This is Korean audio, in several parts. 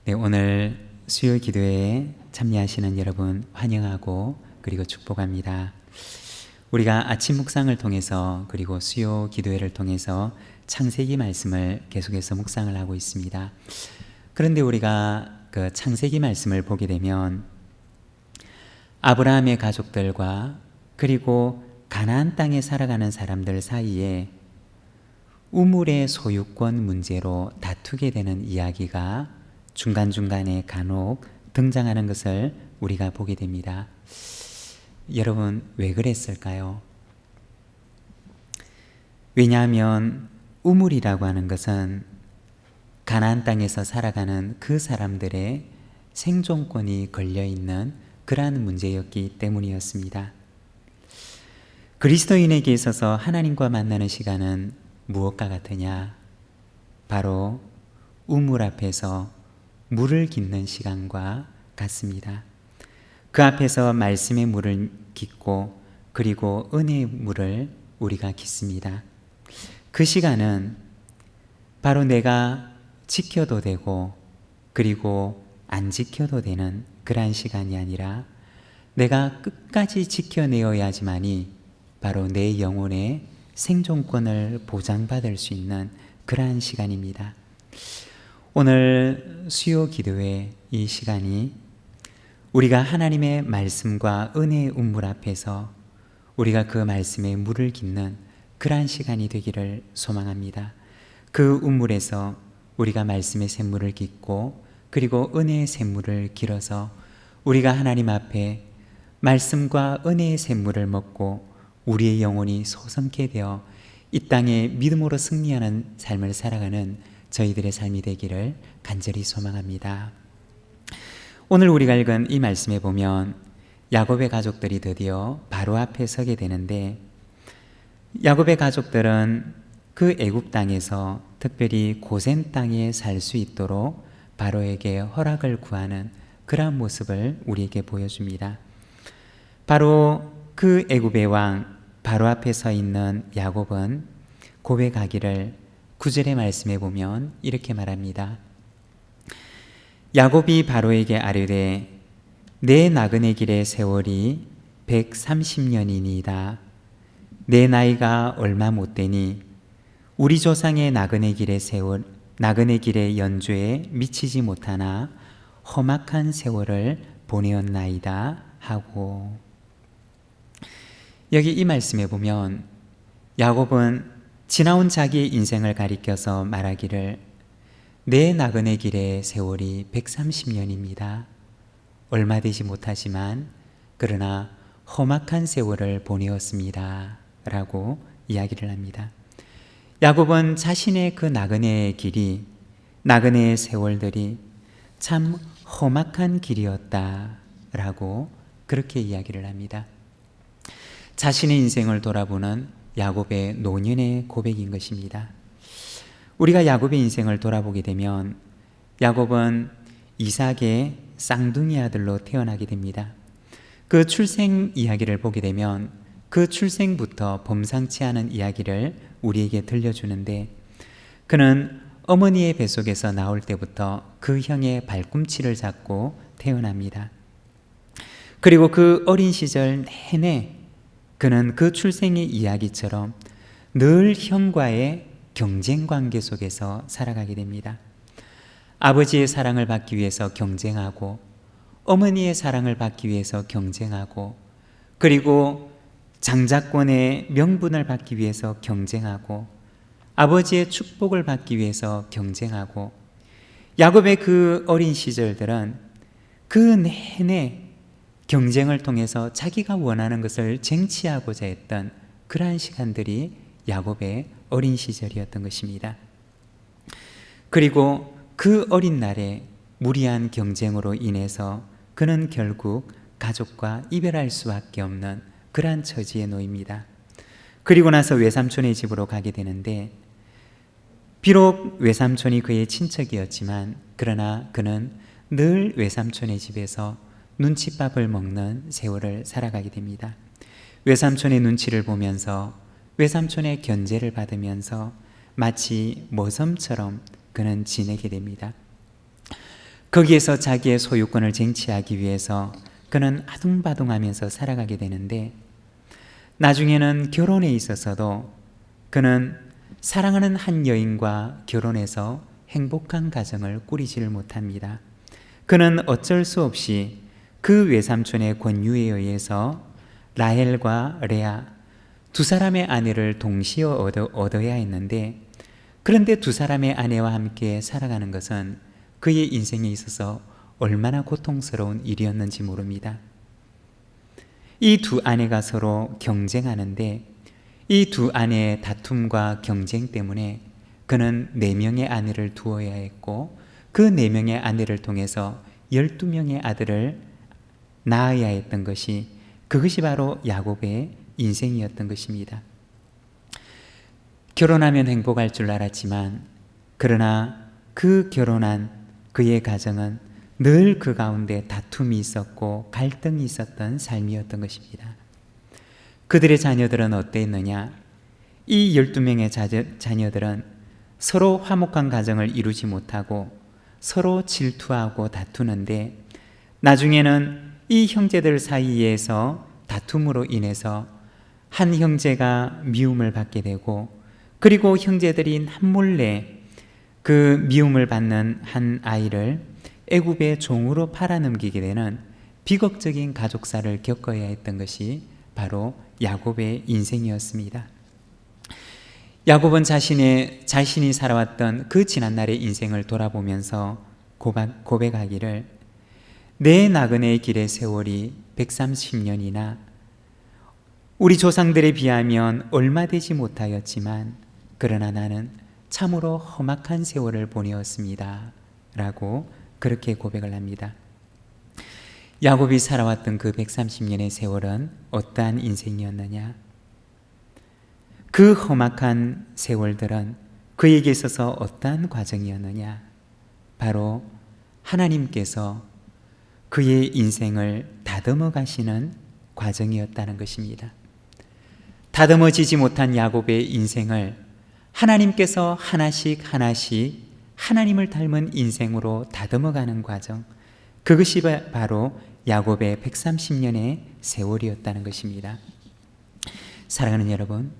네, 오늘 수요 기도에 참여하시는 여러분 환영하고 그리고 축복합니다. 우리가 아침 묵상을 통해서 그리고 수요 기도회를 통해서 창세기 말씀을 계속해서 묵상을 하고 있습니다. 그런데 우리가 그 창세기 말씀을 보게 되면 아브라함의 가족들과 그리고 가나안 땅에 살아가는 사람들 사이에 우물의 소유권 문제로 다투게 되는 이야기가 중간중간에 간혹 등장하는 것을 우리가 보게 됩니다. 여러분, 왜 그랬을까요? 왜냐하면 우물이라고 하는 것은 가나안 땅에서 살아가는 그 사람들의 생존권이 걸려있는 그러한 문제였기 때문이었습니다. 그리스도인에게 있어서 하나님과 만나는 시간은 무엇과 같으냐? 바로 우물 앞에서 물을 깃는 시간과 같습니다. 그 앞에서 말씀의 물을 깃고 그리고 은혜의 물을 우리가 깃습니다. 그 시간은 바로 내가 지켜도 되고 그리고 안 지켜도 되는 그러한 시간이 아니라 내가 끝까지 지켜내어야지만이 바로 내 영혼의 생존권을 보장받을 수 있는 그러한 시간입니다. 오늘 수요 기도회 이 시간이 우리가 하나님의 말씀과 은혜의 우물 앞에서 우리가 그 말씀에 물을 깃는 그러한 시간이 되기를 소망합니다. 그 우물에서 우리가 말씀의 샘물을 깃고 그리고 은혜의 샘물을 길어서 우리가 하나님 앞에 말씀과 은혜의 샘물을 먹고 우리의 영혼이 소성케 되어 이 땅에 믿음으로 승리하는 삶을 살아가는 저희들의 삶이 되기를 간절히 소망합니다. 오늘 우리가 읽은 이 말씀에 보면 야곱의 가족들이 드디어 바로 앞에 서게 되는데, 야곱의 가족들은 그 애굽 땅에서 특별히 고센 땅에 살 수 있도록 바로에게 허락을 구하는 그러한 모습을 우리에게 보여줍니다. 바로 그 애굽의 왕 바로 앞에 서 있는 야곱은 고백하기를 9절의 말씀에 보면 이렇게 말합니다. 야곱이 바로에게 아뢰되 내 나그네 길의 세월이 130년이니이다. 내 나이가 얼마 못되니 우리 조상의 나그네 길의 연주에 미치지 못하나 험악한 세월을 보내었나이다 하고, 여기 이 말씀에 보면 야곱은 지나온 자기의 인생을 가리켜서 말하기를 내 나그네 길의 세월이 130년입니다. 얼마 되지 못하지만 그러나 험악한 세월을 보내었습니다 라고 이야기를 합니다. 야곱은 자신의 그 나그네의 길이, 나그네의 세월들이 참 험악한 길이었다 라고 그렇게 이야기를 합니다. 자신의 인생을 돌아보는 야곱의 노년의 고백인 것입니다. 우리가 야곱의 인생을 돌아보게 되면 야곱은 이삭의 쌍둥이 아들로 태어나게 됩니다. 그 출생 이야기를 보게 되면 그 출생부터 범상치 않은 이야기를 우리에게 들려주는데, 그는 어머니의 뱃속에서 나올 때부터 그 형의 발꿈치를 잡고 태어납니다. 그리고 그 어린 시절 내내 그는 그 출생의 이야기처럼 늘 형과의 경쟁 관계 속에서 살아가게 됩니다. 아버지의 사랑을 받기 위해서 경쟁하고, 어머니의 사랑을 받기 위해서 경쟁하고, 그리고 장자권의 명분을 받기 위해서 경쟁하고, 아버지의 축복을 받기 위해서 경쟁하고, 야곱의 그 어린 시절들은 그 내내 경쟁을 통해서 자기가 원하는 것을 쟁취하고자 했던 그러한 시간들이 야곱의 어린 시절이었던 것입니다. 그리고 그 어린 날에 무리한 경쟁으로 인해서 그는 결국 가족과 이별할 수밖에 없는 그러한 처지에 놓입니다. 그리고 나서 외삼촌의 집으로 가게 되는데, 비록 외삼촌이 그의 친척이었지만 그러나 그는 늘 외삼촌의 집에서 눈칫밥을 먹는 세월을 살아가게 됩니다. 외삼촌의 눈치를 보면서, 외삼촌의 견제를 받으면서 마치 모섬처럼 그는 지내게 됩니다. 거기에서 자기의 소유권을 쟁취하기 위해서 그는 아둥바둥하면서 살아가게 되는데, 나중에는 결혼에 있어서도 그는 사랑하는 한 여인과 결혼해서 행복한 가정을 꾸리지를 못합니다. 그는 어쩔 수 없이 그 외삼촌의 권유에 의해서 라헬과 레아 두 사람의 아내를 동시에 얻어야 했는데, 그런데 두 사람의 아내와 함께 살아가는 것은 그의 인생에 있어서 얼마나 고통스러운 일이었는지 모릅니다. 이 두 아내가 서로 경쟁하는데, 이 두 아내의 다툼과 경쟁 때문에 그는 4명의 아내를 두어야 했고, 그 4명의 아내를 통해서 12명의 아들을 낳아야 했던 것이, 그것이 바로 야곱의 인생이었던 것입니다. 결혼하면 행복할 줄 알았지만, 그러나 그 결혼한 그의 가정은 늘 그 가운데 다툼이 있었고 갈등이 있었던 삶이었던 것입니다. 그들의 자녀들은 어땠느냐? 이 12명의 자녀들은 서로 화목한 가정을 이루지 못하고 서로 질투하고 다투는데, 나중에는 이 형제들 사이에서 다툼으로 인해서 한 형제가 미움을 받게 되고, 그리고 형제들이 남몰래 그 미움을 받는 한 아이를 애굽의 종으로 팔아넘기게 되는 비극적인 가족사를 겪어야 했던 것이 바로 야곱의 인생이었습니다. 야곱은 자신이 살아왔던 그 지난날의 인생을 돌아보면서 고백하기를, 내 나그네의 길의 세월이 130년이나 우리 조상들에 비하면 얼마 되지 못하였지만, 그러나 나는 참으로 험악한 세월을 보내었습니다 라고 그렇게 고백을 합니다. 야곱이 살아왔던 그 130년의 세월은 어떠한 인생이었느냐? 그 험악한 세월들은 그에게 있어서 어떠한 과정이었느냐? 바로 하나님께서 그의 인생을 다듬어 가시는 과정이었다는 것입니다. 다듬어지지 못한 야곱의 인생을 하나님께서 하나씩 하나님을 닮은 인생으로 다듬어가는 과정, 그것이 바로 야곱의 130년의 세월이었다는 것입니다. 사랑하는 여러분,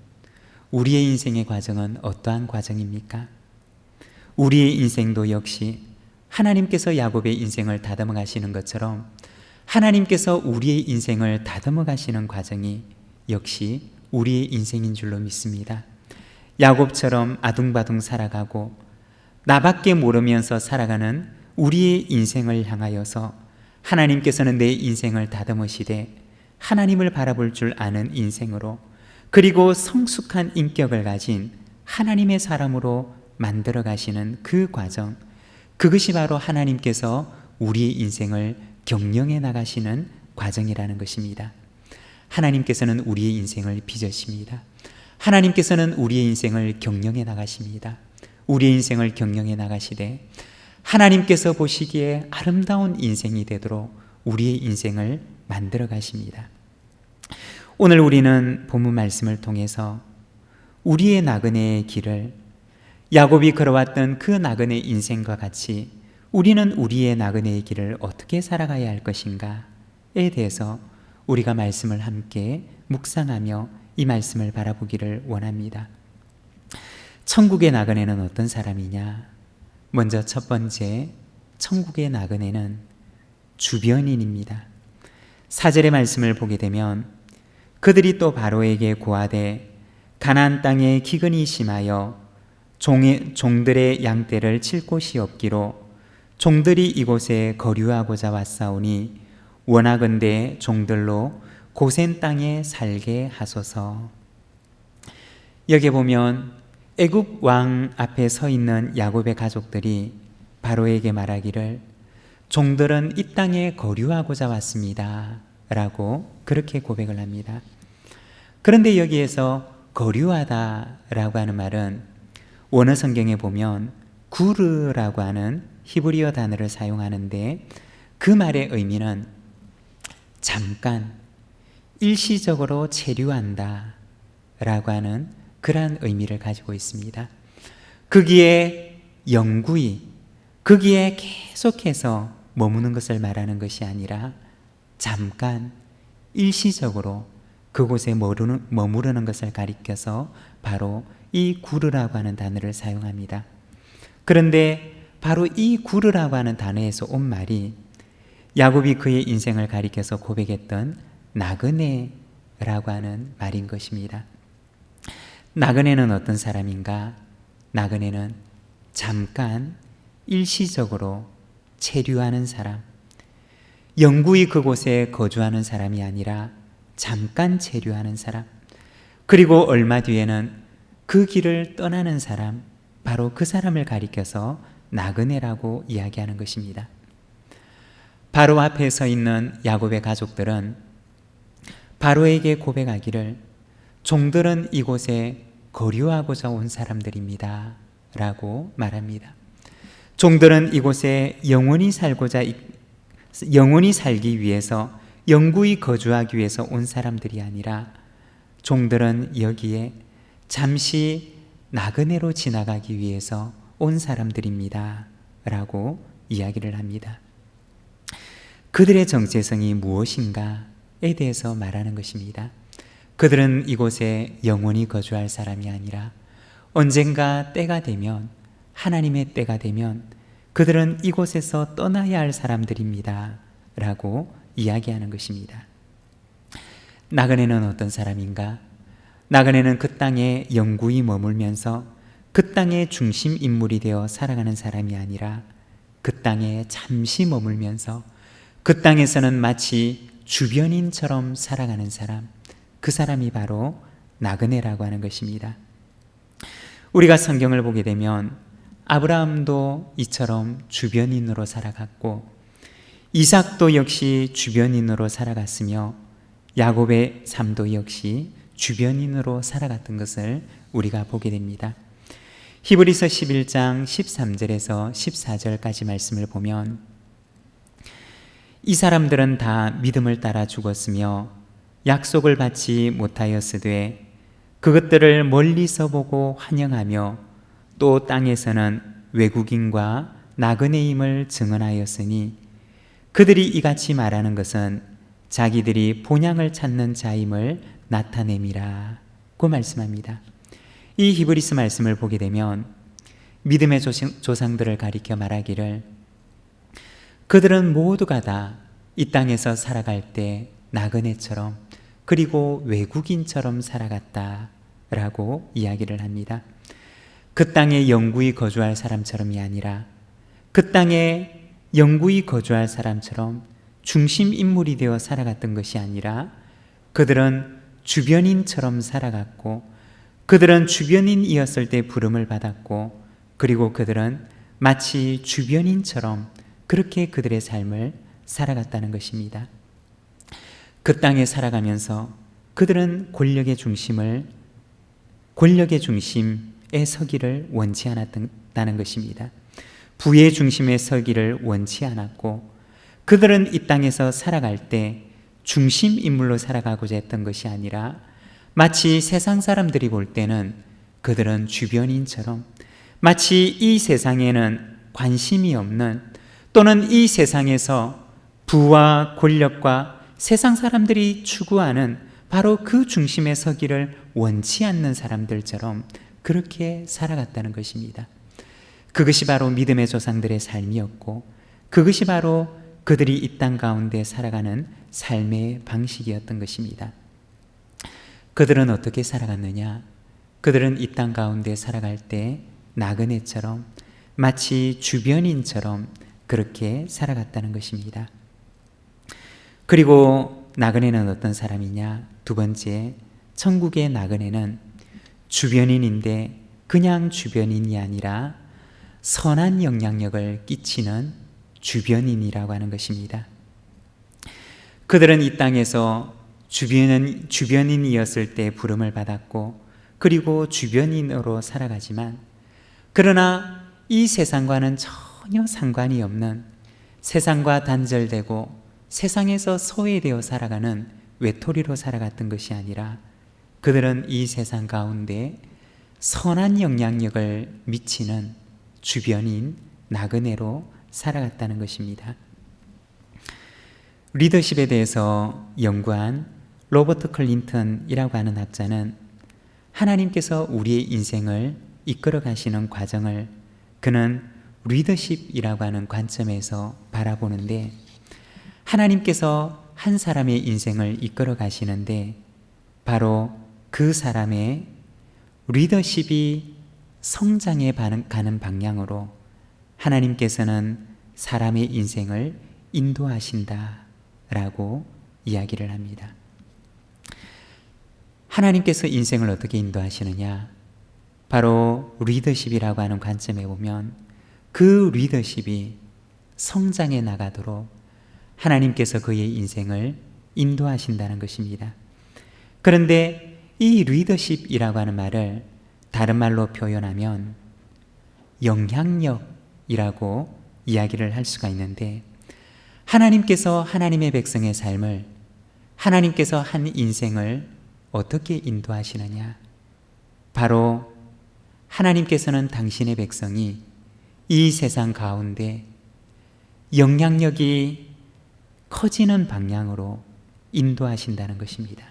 우리의 인생의 과정은 어떠한 과정입니까? 우리의 인생도 역시 하나님께서 야곱의 인생을 다듬어 가시는 것처럼 하나님께서 우리의 인생을 다듬어 가시는 과정이 역시 우리의 인생인 줄로 믿습니다. 야곱처럼 아둥바둥 살아가고 나밖에 모르면서 살아가는 우리의 인생을 향하여서 하나님께서는 내 인생을 다듬으시되 하나님을 바라볼 줄 아는 인생으로, 그리고 성숙한 인격을 가진 하나님의 사람으로 만들어 가시는 그 과정, 그것이 바로 하나님께서 우리의 인생을 경영해 나가시는 과정이라는 것입니다. 하나님께서는 우리의 인생을 빚으십니다. 하나님께서는 우리의 인생을 경영해 나가십니다. 우리의 인생을 경영해 나가시되 하나님께서 보시기에 아름다운 인생이 되도록 우리의 인생을 만들어 가십니다. 오늘 우리는 본문 말씀을 통해서 우리의 나그네의 길을, 야곱이 걸어왔던 그 나그네 인생과 같이 우리는 우리의 나그네의 길을 어떻게 살아가야 할 것인가에 대해서 우리가 말씀을 함께 묵상하며 이 말씀을 바라보기를 원합니다. 천국의 나그네는 어떤 사람이냐? 먼저 첫 번째, 천국의 나그네는 주변인입니다. 4절의 말씀을 보게 되면, 그들이 또 바로에게 고하되 가나안 땅에 기근이 심하여 종들의 양떼를 칠 곳이 없기로 종들이 이곳에 거류하고자 왔사오니 원하건대 종들로 고센 땅에 살게 하소서. 여기 보면 애굽 왕 앞에 서 있는 야곱의 가족들이 바로에게 말하기를, 종들은 이 땅에 거류하고자 왔습니다 라고 그렇게 고백을 합니다. 그런데 여기에서 거류하다 라고 하는 말은 원어 성경에 보면 구르라고 하는 히브리어 단어를 사용하는데, 그 말의 의미는 잠깐, 일시적으로 체류한다 라고 하는 그러한 의미를 가지고 있습니다. 거기에 영구히, 거기에 계속해서 머무는 것을 말하는 것이 아니라 잠깐 일시적으로 그곳에 머무르는 것을 가리켜서 바로 이 구르라고 하는 단어를 사용합니다. 그런데 바로 이 구르라고 하는 단어에서 온 말이 야곱이 그의 인생을 가리켜서 고백했던 나그네라고 하는 말인 것입니다. 나그네는 어떤 사람인가? 나그네는 잠깐 일시적으로 체류하는 사람, 영구히 그곳에 거주하는 사람이 아니라 잠깐 체류하는 사람, 그리고 얼마 뒤에는 그 길을 떠나는 사람, 바로 그 사람을 가리켜서 나그네라고 이야기하는 것입니다. 바로 앞에 서 있는 야곱의 가족들은 바로에게 고백하기를 종들은 이곳에 거류하고자 온 사람들입니다 라고 말합니다. 종들은 이곳에 영원히 살기 위해서 영구히 거주하기 위해서 온 사람들이 아니라 종들은 여기에 잠시 나그네로 지나가기 위해서 온 사람들입니다 라고 이야기를 합니다. 그들의 정체성이 무엇인가에 대해서 말하는 것입니다. 그들은 이곳에 영원히 거주할 사람이 아니라 언젠가 때가 되면, 하나님의 때가 되면 그들은 이곳에서 떠나야 할 사람들입니다 라고 이야기하는 것입니다. 나그네는 어떤 사람인가? 나그네는 그 땅에 영구히 머물면서 그 땅의 중심 인물이 되어 살아가는 사람이 아니라 그 땅에 잠시 머물면서 그 땅에서는 마치 주변인처럼 살아가는 사람, 그 사람이 바로 나그네라고 하는 것입니다. 우리가 성경을 보게 되면 아브라함도 이처럼 주변인으로 살아갔고 이삭도 역시 주변인으로 살아갔으며 야곱의 삶도 역시 주변인으로 살아갔던 것을 우리가 보게 됩니다. 히브리서 11장 13절에서 14절까지 말씀을 보면 이 사람들은 다 믿음을 따라 죽었으며 약속을 받지 못하였으되 그것들을 멀리서 보고 환영하며 또 땅에서는 외국인과 나그네임을 증언하였으니 그들이 이같이 말하는 것은 자기들이 본향을 찾는 자임을 나타냄이라고 말씀합니다. 이 히브리서 말씀을 보게 되면 믿음의 조상들을 가리켜 말하기를 그들은 모두가 다 이 땅에서 살아갈 때 나그네처럼 그리고 외국인처럼 살아갔다라고 이야기를 합니다. 그 땅에 영구히 거주할 사람처럼이 아니라 그 땅에 영구히 거주할 사람처럼 중심 인물이 되어 살아갔던 것이 아니라 그들은 주변인처럼 살아갔고 그들은 주변인이었을 때 부름을 받았고 그리고 그들은 마치 주변인처럼 그렇게 그들의 삶을 살아갔다는 것입니다. 그 땅에 살아가면서 그들은 권력의 중심에 서기를 원치 않았다는 것입니다. 부의 중심에 서기를 원치 않았고 그들은 이 땅에서 살아갈 때 중심 인물로 살아가고자 했던 것이 아니라 마치 세상 사람들이 볼 때는 그들은 주변인처럼 마치 이 세상에는 관심이 없는 또는 이 세상에서 부와 권력과 세상 사람들이 추구하는 바로 그 중심에 서기를 원치 않는 사람들처럼 그렇게 살아갔다는 것입니다. 그것이 바로 믿음의 조상들의 삶이었고 그것이 바로 그들이 이 땅 가운데 살아가는 삶의 방식이었던 것입니다. 그들은 어떻게 살아갔느냐? 그들은 이 땅 가운데 살아갈 때 나그네처럼 마치 주변인처럼 그렇게 살아갔다는 것입니다. 그리고 나그네는 어떤 사람이냐? 두 번째, 천국의 나그네는 주변인인데 그냥 주변인이 아니라 선한 영향력을 끼치는 주변인이라고 하는 것입니다. 그들은 이 땅에서 주변인이었을 때 부름을 받았고 그리고 주변인으로 살아가지만 그러나 이 세상과는 전혀 상관이 없는 세상과 단절되고 세상에서 소외되어 살아가는 외톨이로 살아갔던 것이 아니라 그들은 이 세상 가운데 선한 영향력을 미치는 주변인 나그네로 살아갔다는 것입니다. 리더십에 대해서 연구한 로버트 클린턴이라고 하는 학자는 하나님께서 우리의 인생을 이끌어 가시는 과정을 그는 리더십이라고 하는 관점에서 바라보는데, 하나님께서 한 사람의 인생을 이끌어 가시는데 바로 그 사람의 리더십이 성장해 가는 방향으로 하나님께서는 사람의 인생을 인도하신다라고 이야기를 합니다. 하나님께서 인생을 어떻게 인도하시느냐? 바로 리더십이라고 하는 관점에 보면 그 리더십이 성장해 나가도록 하나님께서 그의 인생을 인도하신다는 것입니다. 그런데 이 리더십이라고 하는 말을 다른 말로 표현하면 영향력이라고 이야기를 할 수가 있는데, 하나님께서 하나님의 백성의 삶을, 하나님께서 한 인생을 어떻게 인도하시느냐? 바로 하나님께서는 당신의 백성이 이 세상 가운데 영향력이 커지는 방향으로 인도하신다는 것입니다.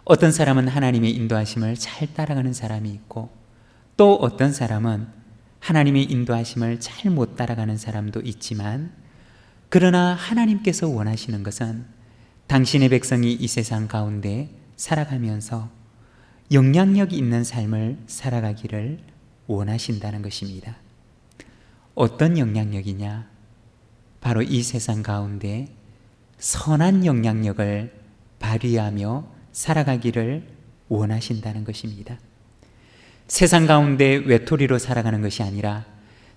어떤 사람은 하나님의 인도하심을 잘 따라가는 사람이 있고, 또 어떤 사람은 하나님의 인도하심을 잘 못 따라가는 사람도 있지만, 그러나 하나님께서 원하시는 것은 당신의 백성이 이 세상 가운데 살아가면서 영향력이 있는 삶을 살아가기를 원하신다는 것입니다. 어떤 영향력이냐? 바로 이 세상 가운데 선한 영향력을 발휘하며 살아가기를 원하신다는 것입니다. 세상 가운데 외톨이로 살아가는 것이 아니라,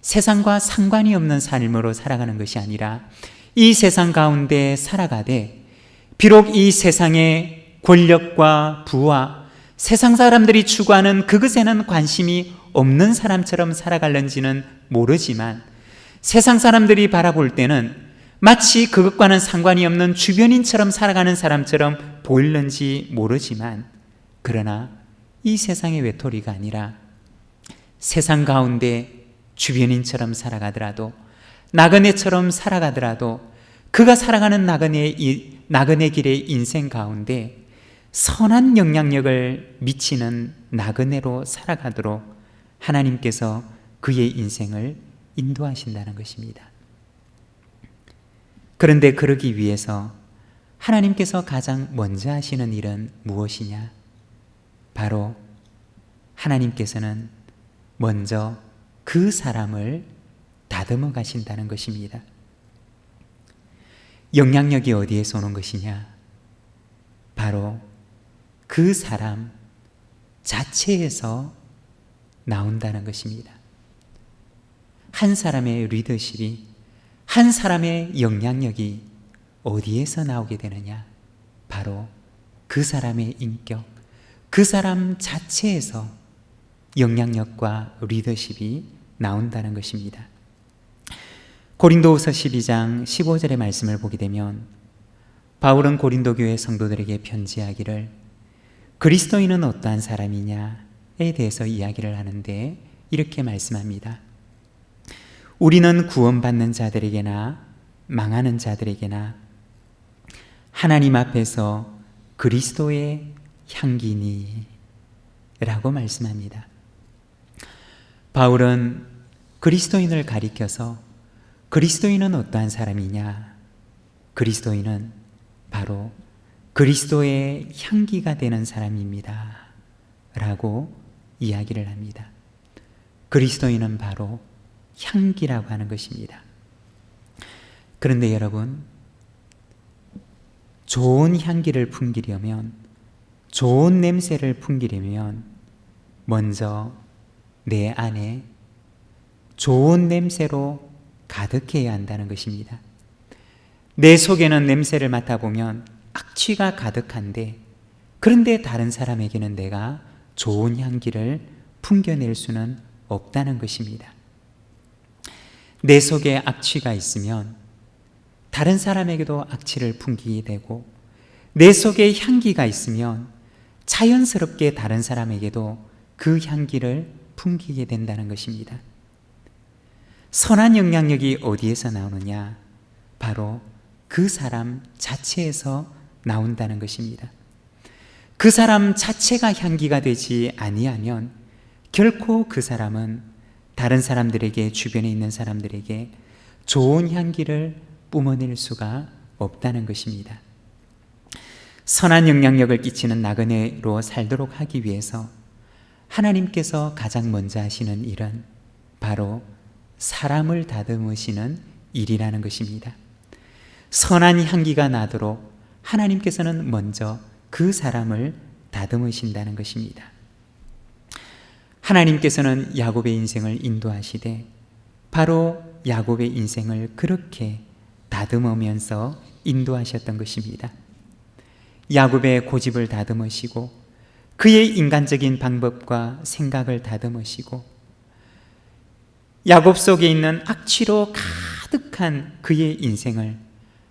세상과 상관이 없는 삶으로 살아가는 것이 아니라, 이 세상 가운데 살아가되 비록 이 세상의 권력과 부와 세상 사람들이 추구하는 그것에는 관심이 없는 사람처럼 살아갈는지는 모르지만, 세상 사람들이 바라볼 때는 마치 그것과는 상관이 없는 주변인처럼 살아가는 사람처럼 보일는지 모르지만, 그러나 이 세상의 외톨이가 아니라 세상 가운데 주변인처럼 살아가더라도, 나그네처럼 살아가더라도, 그가 살아가는 나그네 길의 인생 가운데 선한 영향력을 미치는 나그네로 살아가도록 하나님께서 그의 인생을 인도하신다는 것입니다. 그런데 그러기 위해서 하나님께서 가장 먼저 하시는 일은 무엇이냐? 바로 하나님께서는 먼저 그 사람을 다듬어 가신다는 것입니다. 영향력이 어디에서 오는 것이냐? 바로 그 사람 자체에서 나온다는 것입니다. 한 사람의 리더십이, 한 사람의 영향력이 어디에서 나오게 되느냐? 바로 그 사람의 인격, 그 사람 자체에서 영향력과 리더십이 나온다는 것입니다. 고린도후서 12장 15절의 말씀을 보게 되면, 바울은 고린도 교회 성도들에게 편지하기를 그리스도인은 어떠한 사람이냐에 대해서 이야기를 하는데 이렇게 말씀합니다. 우리는 구원받는 자들에게나 망하는 자들에게나 하나님 앞에서 그리스도의 향기니 라고 말씀합니다. 바울은 그리스도인을 가리켜서 그리스도인은 어떠한 사람이냐? 그리스도인은 바로 그리스도의 향기가 되는 사람입니다 라고 이야기를 합니다. 그리스도인은 바로 향기라고 하는 것입니다. 그런데 여러분, 좋은 향기를 풍기려면, 좋은 냄새를 풍기려면 먼저 내 안에 좋은 냄새로 가득해야 한다는 것입니다. 내 속에는 냄새를 맡아보면 악취가 가득한데, 그런데 다른 사람에게는 내가 좋은 향기를 풍겨낼 수는 없다는 것입니다. 내 속에 악취가 있으면 다른 사람에게도 악취를 풍기게 되고, 내 속에 향기가 있으면 자연스럽게 다른 사람에게도 그 향기를 풍기게 된다는 것입니다. 선한 영향력이 어디에서 나오느냐? 바로 그 사람 자체에서 나온다는 것입니다. 그 사람 자체가 향기가 되지 아니하면 결코 그 사람은 다른 사람들에게, 주변에 있는 사람들에게 좋은 향기를 뿜어낼 수가 없다는 것입니다. 선한 영향력을 끼치는 나그네로 살도록 하기 위해서 하나님께서 가장 먼저 하시는 일은 바로 사람을 다듬으시는 일이라는 것입니다. 선한 향기가 나도록 하나님께서는 먼저 그 사람을 다듬으신다는 것입니다. 하나님께서는 야곱의 인생을 인도하시되 바로 야곱의 인생을 그렇게 다듬으면서 인도하셨던 것입니다. 야곱의 고집을 다듬으시고 그의 인간적인 방법과 생각을 다듬으시고 야곱 속에 있는 악취로 가득한 그의 인생을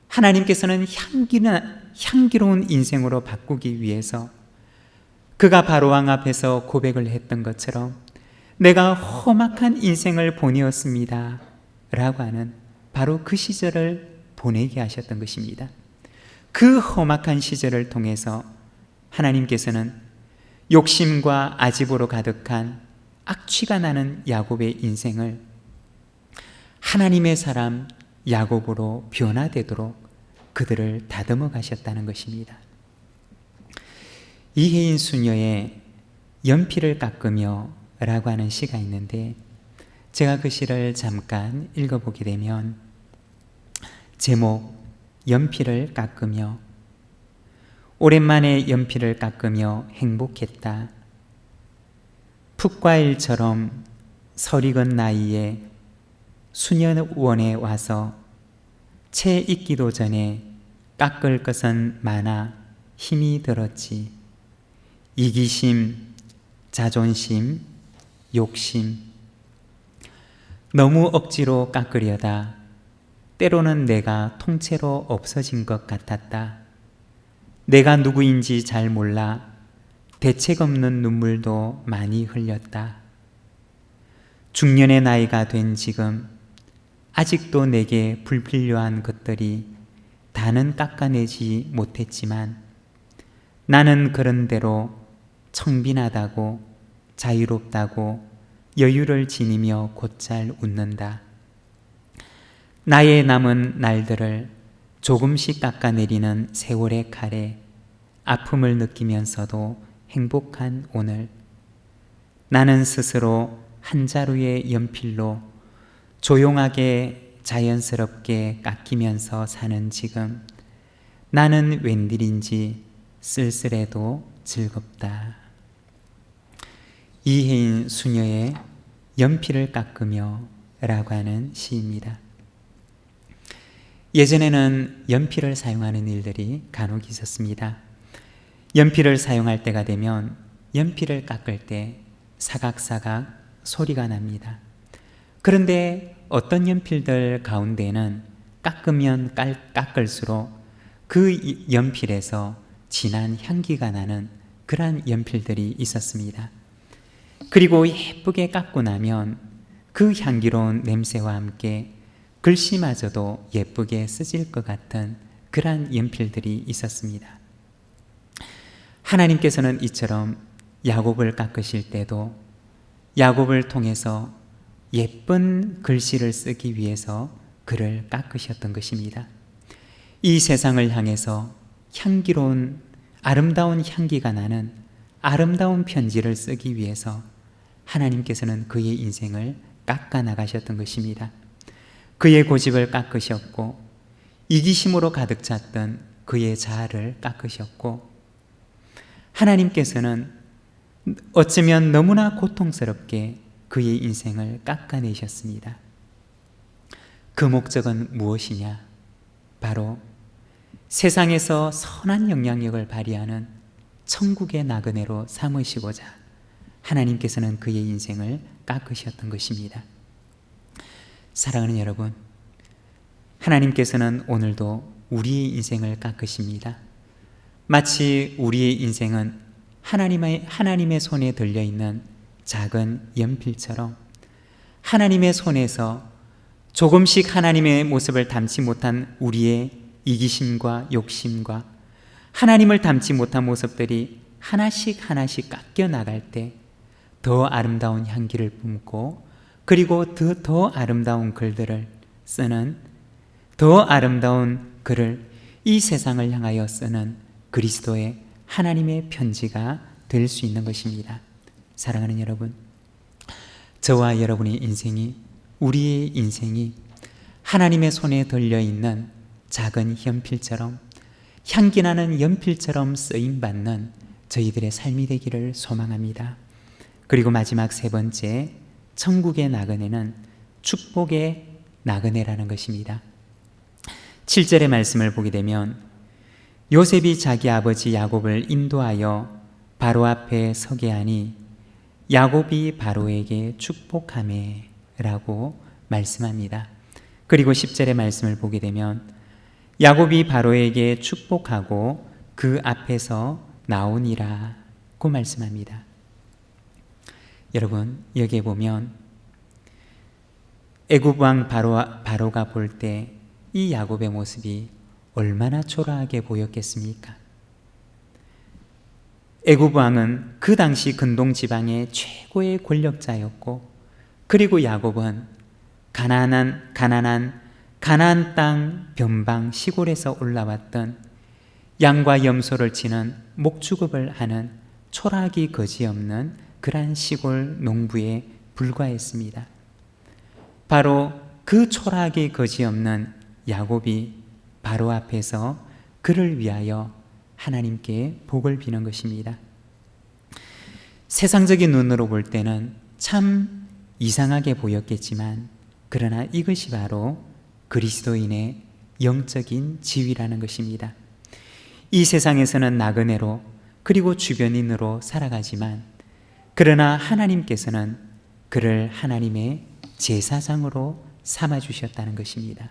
하나님께서는 향기로운 인생으로 바꾸기 위해서 그가 바로왕 앞에서 고백을 했던 것처럼 내가 험악한 인생을 보내었습니다 라고 하는 바로 그 시절을 보내게 하셨던 것입니다. 그 험악한 시절을 통해서 하나님께서는 욕심과 아집으로 가득한 악취가 나는 야곱의 인생을 하나님의 사람 야곱으로 변화되도록 그들을 다듬어 가셨다는 것입니다. 이혜인 수녀의 연필을 깎으며 라고 하는 시가 있는데 제가 그 시를 잠깐 읽어보게 되면 제목 연필을 깎으며 오랜만에 연필을 깎으며 행복했다. 풋과일처럼 설익은 나이에 수녀원에 와서 채 익기도 전에 깎을 것은 많아 힘이 들었지. 이기심, 자존심, 욕심 너무 억지로 깎으려다 때로는 내가 통째로 없어진 것 같았다. 내가 누구인지 잘 몰라 대책 없는 눈물도 많이 흘렸다. 중년의 나이가 된 지금 아직도 내게 불필요한 것들이 다는 깎아내지 못했지만 나는 그런대로 청빈하다고 자유롭다고 여유를 지니며 곧잘 웃는다. 나의 남은 날들을 조금씩 깎아내리는 세월의 칼에 아픔을 느끼면서도 행복한 오늘 나는 스스로 한 자루의 연필로 조용하게 자연스럽게 깎이면서 사는 지금 나는 웬일인지 쓸쓸해도 즐겁다. 이혜인 수녀의 연필을 깎으며 라고 하는 시입니다. 예전에는 연필을 사용하는 일들이 간혹 있었습니다. 연필을 사용할 때가 되면 연필을 깎을 때 사각사각 소리가 납니다. 그런데 어떤 연필들 가운데는 깎으면 깎을수록 그 연필에서 진한 향기가 나는 그러한 연필들이 있었습니다. 그리고 예쁘게 깎고 나면 그 향기로운 냄새와 함께 글씨마저도 예쁘게 쓰질 것 같은 그러한 연필들이 있었습니다. 하나님께서는 이처럼 야곱을 깎으실 때도 야곱을 통해서 예쁜 글씨를 쓰기 위해서 그를 깎으셨던 것입니다. 이 세상을 향해서 향기로운 아름다운 향기가 나는 아름다운 편지를 쓰기 위해서 하나님께서는 그의 인생을 깎아 나가셨던 것입니다. 그의 고집을 깎으셨고 이기심으로 가득 찼던 그의 자아를 깎으셨고 하나님께서는 어쩌면 너무나 고통스럽게 그의 인생을 깎아내셨습니다. 그 목적은 무엇이냐? 바로 세상에서 선한 영향력을 발휘하는 천국의 나그네로 삼으시고자 하나님께서는 그의 인생을 깎으셨던 것입니다. 사랑하는 여러분, 하나님께서는 오늘도 우리의 인생을 깎으십니다. 마치 우리의 인생은 하나님의 손에 들려있는 작은 연필처럼 하나님의 손에서 조금씩 하나님의 모습을 닮지 못한 우리의 이기심과 욕심과 하나님을 닮지 못한 모습들이 하나씩 하나씩 깎여 나갈 때 더 아름다운 향기를 뿜고, 그리고 더 아름다운 글들을 쓰는, 더 아름다운 글을 이 세상을 향하여 쓰는 그리스도의 하나님의 편지가 될 수 있는 것입니다. 사랑하는 여러분, 저와 여러분의 인생이, 우리의 인생이 하나님의 손에 들려있는 작은 연필처럼, 향기나는 연필처럼 쓰임받는 저희들의 삶이 되기를 소망합니다. 그리고 마지막 세 번째, 천국의 나그네는 축복의 나그네라는 것입니다. 7절의 말씀을 보게 되면 요셉이 자기 아버지 야곱을 인도하여 바로 앞에 서게 하니 야곱이 바로에게 축복하매 라고 말씀합니다. 그리고 10절의 말씀을 보게 되면 야곱이 바로에게 축복하고 그 앞에서 나오니라고 말씀합니다. 여러분, 여기에 보면 애굽 왕 바로가 볼 때 이 야곱의 모습이 얼마나 초라하게 보였겠습니까? 애굽 왕은 그 당시 근동 지방의 최고의 권력자였고, 그리고 야곱은 가나안 땅 변방 시골에서 올라왔던 양과 염소를 치는 목축업을 하는 초라하기 거지없는 그러한 시골 농부에 불과했습니다. 바로 그 초라하기 거지없는 야곱이 바로 앞에서 그를 위하여 하나님께 복을 비는 것입니다. 세상적인 눈으로 볼 때는 참 이상하게 보였겠지만, 그러나 이것이 바로 그리스도인의 영적인 지위라는 것입니다. 이 세상에서는 나그네로, 그리고 주변인으로 살아가지만, 그러나 하나님께서는 그를 하나님의 제사장으로 삼아주셨다는 것입니다.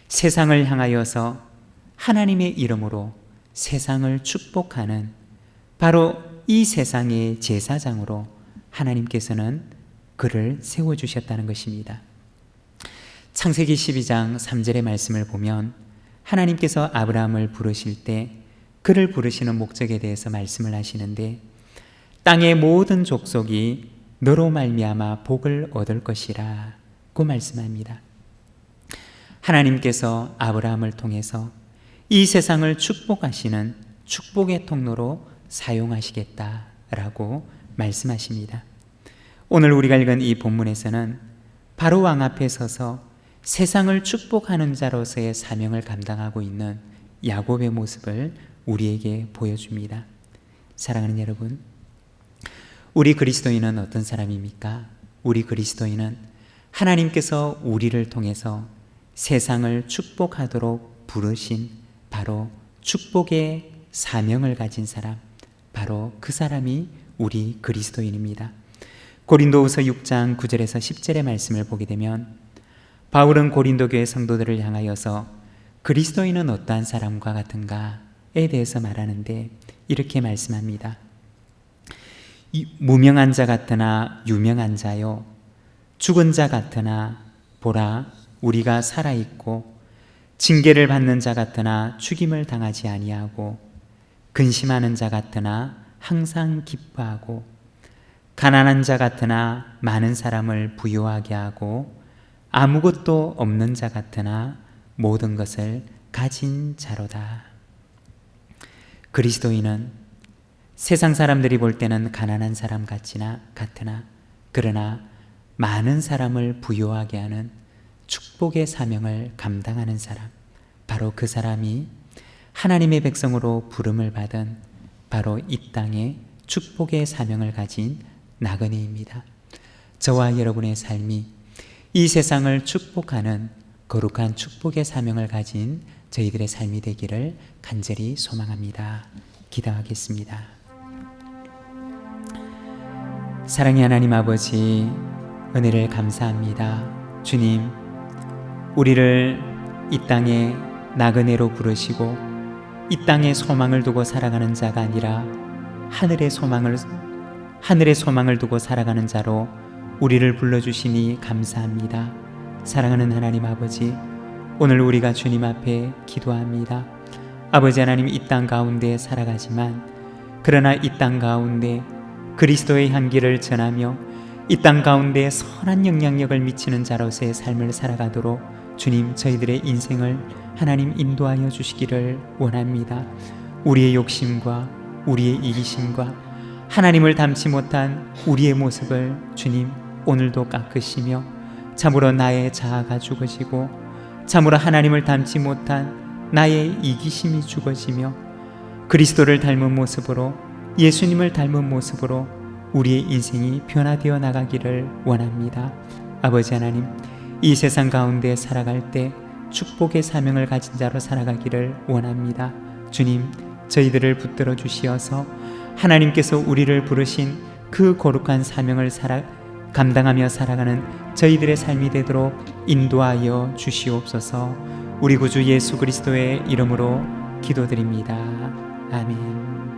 세상을 향하여서 하나님의 이름으로 세상을 축복하는 바로 이 세상의 제사장으로 하나님께서는 그를 세워주셨다는 것입니다. 창세기 12장 3절의 말씀을 보면 하나님께서 아브라함을 부르실 때 그를 부르시는 목적에 대해서 말씀을 하시는데, 땅의 모든 족속이 너로 말미암아 복을 얻을 것이라고 말씀합니다. 하나님께서 아브라함을 통해서 이 세상을 축복하시는 축복의 통로로 사용하시겠다라고 말씀하십니다. 오늘 우리가 읽은 이 본문에서는 바로 왕 앞에 서서 세상을 축복하는 자로서의 사명을 감당하고 있는 야곱의 모습을 우리에게 보여줍니다. 사랑하는 여러분, 우리 그리스도인은 어떤 사람입니까? 우리 그리스도인은 하나님께서 우리를 통해서 세상을 축복하도록 부르신 바로 축복의 사명을 가진 사람, 바로 그 사람이 우리 그리스도인입니다. 고린도후서 6장 9절에서 10절의 말씀을 보게 되면 바울은 고린도 교회 성도들을 향하여서 그리스도인은 어떠한 사람과 같은가에 대해서 말하는데 이렇게 말씀합니다. 무명한 자 같으나 유명한 자요, 죽은 자 같으나 보라 우리가 살아있고, 징계를 받는 자 같으나 죽임을 당하지 아니하고, 근심하는 자 같으나 항상 기뻐하고, 가난한 자 같으나 많은 사람을 부유하게 하고, 아무것도 없는 자 같으나 모든 것을 가진 자로다. 그리스도인은 세상 사람들이 볼 때는 가난한 사람 같으나 그러나 많은 사람을 부유하게 하는 축복의 사명을 감당하는 사람, 바로 그 사람이 하나님의 백성으로 부름을 받은 바로 이 땅에 축복의 사명을 가진 나그네입니다. 저와 여러분의 삶이 이 세상을 축복하는 거룩한 축복의 사명을 가진 저희들의 삶이 되기를 간절히 소망합니다. 기도하겠습니다. 사랑의 하나님 아버지, 은혜를 감사합니다. 주님, 우리를 이 땅에 나그네로 부르시고 이 땅에 소망을 두고 살아가는 자가 아니라 하늘의 소망을 두고 살아가는 자로 우리를 불러주시니 감사합니다. 사랑하는 하나님 아버지, 오늘 우리가 주님 앞에 기도합니다. 아버지 하나님, 이 땅 가운데 살아가지만 그러나 이 땅 가운데 그리스도의 향기를 전하며 이 땅 가운데 선한 영향력을 미치는 자로서의 삶을 살아가도록 주님, 저희들의 인생을 하나님 인도하여 주시기를 원합니다. 우리의 욕심과 우리의 이기심과 하나님을 닮지 못한 우리의 모습을 주님 오늘도 깎으시며 참으로 나의 자아가 죽어지고 참으로 하나님을 닮지 못한 나의 이기심이 죽어지며 그리스도를 닮은 모습으로, 예수님을 닮은 모습으로 우리의 인생이 변화되어 나가기를 원합니다. 아버지 하나님, 이 세상 가운데 살아갈 때 축복의 사명을 가진 자로 살아가기를 원합니다. 주님, 저희들을 붙들어 주시어서 하나님께서 우리를 부르신 그 거룩한 사명을 감당하며 살아가는 저희들의 삶이 되도록 인도하여 주시옵소서. 우리 구주 예수 그리스도의 이름으로 기도드립니다. 아멘.